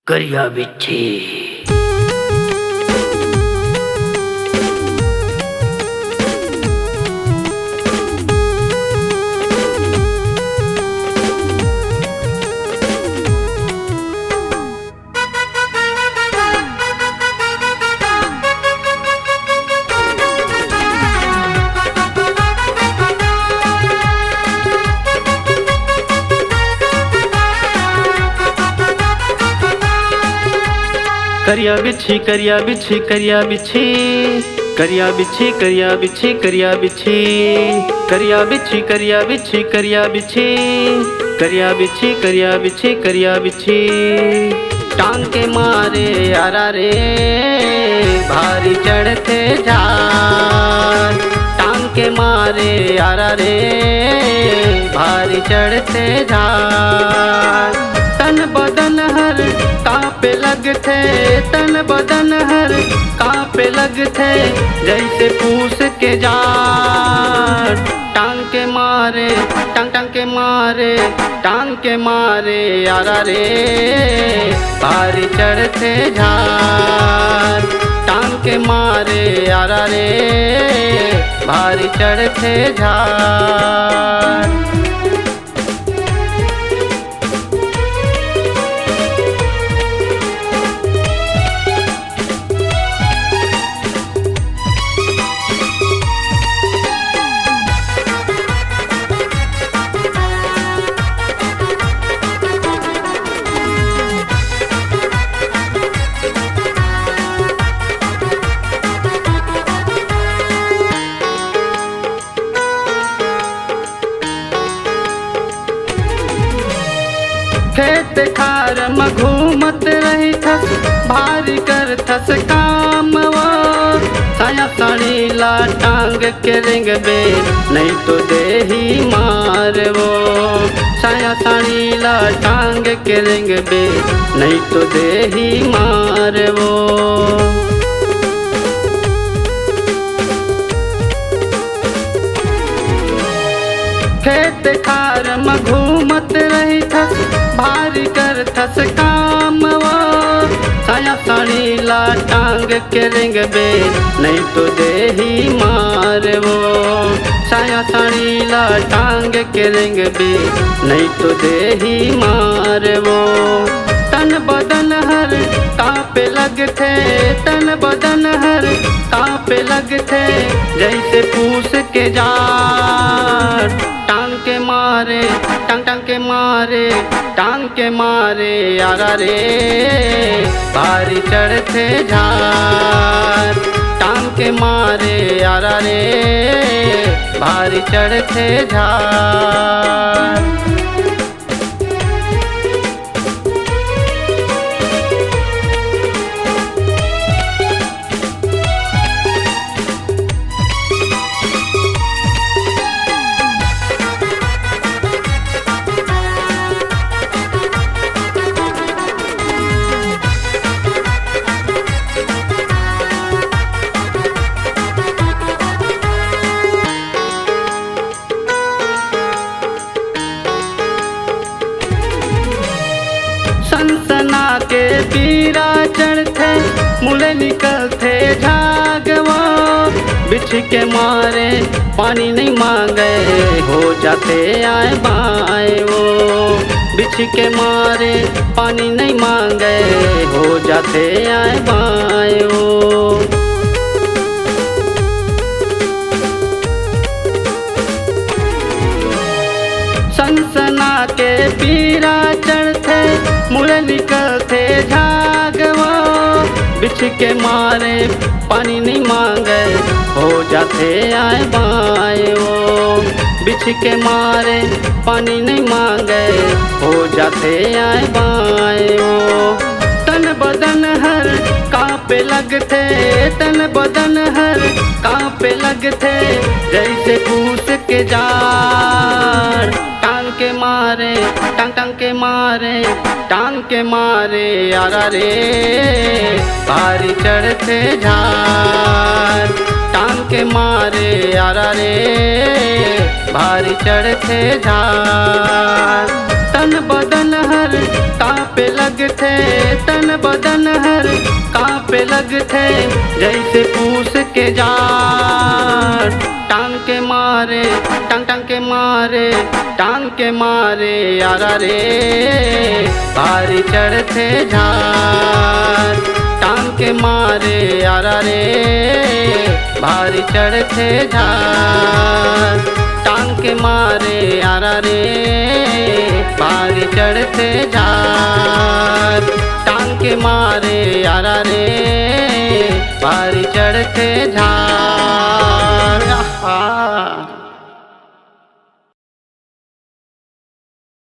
करिया बिच्छी। करिया बिच्छी करिया बिच्छी करिया बिच्छी करिया बिच्छी करिया बिच्छी करिया बिच्छी करिया बिच्छी करिया बिच्छी करिया बिच्छी करिया बिच्छी करिया बिच्छी करिया बिच्छी। टांग के मारे यारा रे भारी चढ़ते झार, टांग के मारे यारा रे भारी चढ़ते झार। तन बदन हर कांपे लगते, तन बदन हर कांपे लगते जैसे पूस के जाट। टांग के मारे टांग टांग के मारे टांग के मारे यारा रे भारी चढ़ते झार, टांग के मारे यारा रे भारी चढ़ते झार। खेत खार में घूमत रही थस, भारी कर थस काम वो। साया साड़ी ला टांग के रिंग बे नहीं तो दे ही मार वो। साया साड़ी ला टांग के रिंग बे नहीं तो दे ही मार वो। खेत खार में घूमत रही थस, भारी कर थस काम वो। साया साड़ी ला टांग के रिंग बे नहीं तो दे ही मार वो। साया साड़ी ला टांग के रिंग बे नहीं तो दे ही मार वो। तन बदन हर कांपे लगते, तन बदन हर कांपे लगते जैसे पूस के जाट। टांग के मारे टांग टांग के मारे टांग के मारे यारा रे भारी चढ़ते झार, टांग के मारे यारा रे भारी चढ़ते झार। सनसना के पीरा चढ़ते मुड़े निकलते झागवा। बिछ के मारे पानी नहीं मांगे हो जाते आए बाएं वो। बिछ के मारे पानी नहीं मांगे हो जाते आए बाएं वो। सनसना के पीरा चढ़ते मुड़े निकलते झागवा। बिछ के मारे पानी नहीं मांगे हो जाते आए बाएं वो। बिछ के मारे पानी नहीं मांगे हो जाते आए बाएं वो। तन बदन हर कांपे लगते, तन बदन हर कांपे लगते जैसे पूस के जाट। टांग के मारे टांग टांग के मारे टांग के मारे यारा रे भारी चढ़ते झार, टांग के मारे यारा रे भारी चढ़ते झार। तन बदन हर कांपे लगते, तन बदन हर कांपे लगते, जैसे पूस के जाट। टांग के मारे टांग टांग के मारे, टांग के मारे यारा रे भारी चढ़ते झार। टांग के मारे यारा रे भारी चढ़ते झार। टांग के मारे यारा रे भारी चढ़ते झार। टांग के मारे यारा रे भारी चढ़ते झार।